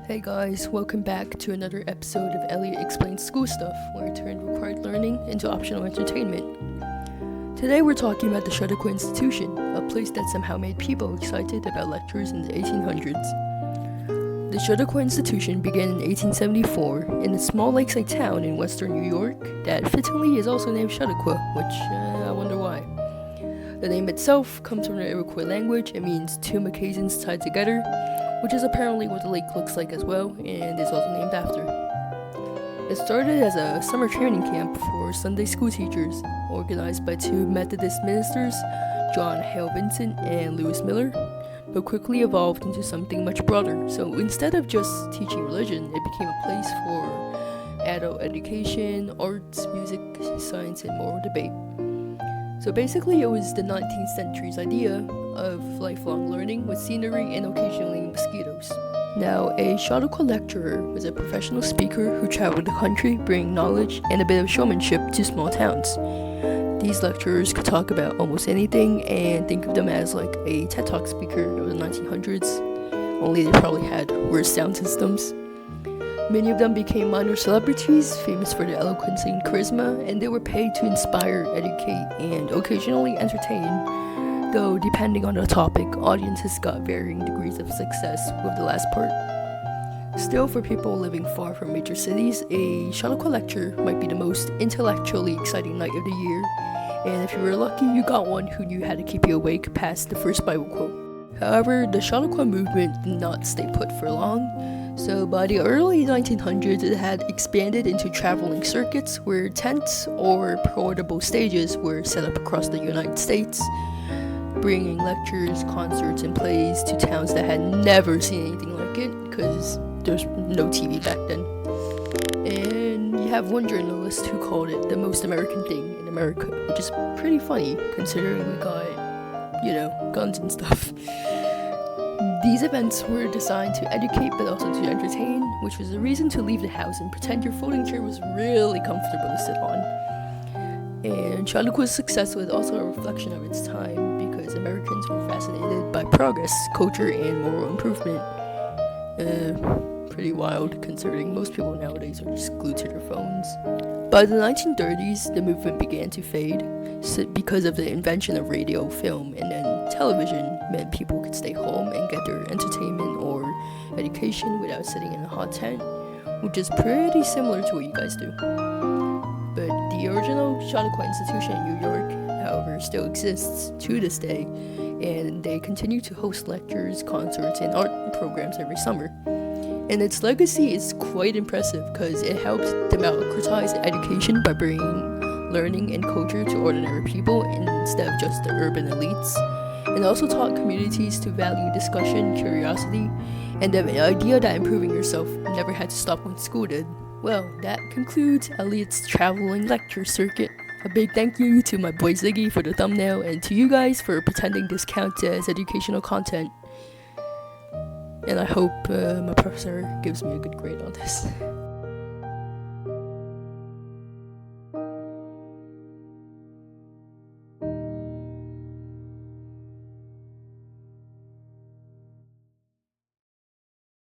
Hey guys, welcome back to another episode of Elliot Explains School Stuff, where I turn required learning into optional entertainment. Today we're talking about the Chautauqua Institution, a place that somehow made people excited about lectures in the 1800s. The Chautauqua Institution began in 1874 in a small lakeside town in western New York that fittingly is also named Chautauqua, which I wonder why. The name itself comes from the Iroquois language and means two Mackenzies tied together, which is apparently what the lake looks like as well, and is also named after. It started as a summer training camp for Sunday school teachers, organized by two Methodist ministers, John Hale Vincent and Lewis Miller, but quickly evolved into something much broader. So instead of just teaching religion, it became a place for adult education, arts, music, science, and moral debate. So basically it was the 19th century's idea of lifelong learning with scenery and occasionally mosquitoes. Now, a Chautauqua lecturer was a professional speaker who traveled the country bringing knowledge and a bit of showmanship to small towns. These lecturers could talk about almost anything and think of them as like a TED Talk speaker of the 1900s, only they probably had worse sound systems. Many of them became minor celebrities, famous for their eloquence and charisma, and they were paid to inspire, educate, and occasionally entertain, though depending on the topic, audiences got varying degrees of success with the last part. Still, for people living far from major cities, a Chautauqua lecture might be the most intellectually exciting night of the year, and if you were lucky, you got one who knew how to keep you awake past the first Bible quote. However, the Chautauqua movement did not stay put for long. So by the early 1900s, it had expanded into traveling circuits where tents or portable stages were set up across the United States, bringing lectures, concerts, and plays to towns that had never seen anything like it, because there's no TV back then. And you have one journalist who called it the most American thing in America, which is pretty funny considering we got, guns and stuff. These events were designed to educate but also to entertain, which was a reason to leave the house and pretend your folding chair was really comfortable to sit on. And Chautauqua's success was also a reflection of its time because Americans were fascinated by progress, culture, and moral improvement. Pretty wild considering most people nowadays are just glued to their phones. By the 1930s, the movement began to fade because of the invention of radio, film, and then television meant people could stay home and get their entertainment or education without sitting in a hot tent, which is pretty similar to what you guys do. But the original Chautauqua Institution in New York, however, still exists to this day, and they continue to host lectures, concerts, and art programs every summer. And its legacy is quite impressive because it helped democratize education by bringing learning and culture to ordinary people instead of just the urban elites, and also taught communities to value discussion, curiosity, and the idea that improving yourself never had to stop when school did. Well, that concludes Elliot's traveling lecture circuit. A big thank you to my boy Ziggy for the thumbnail, and to you guys for pretending this counts as educational content. And I hope my professor gives me a good grade on this.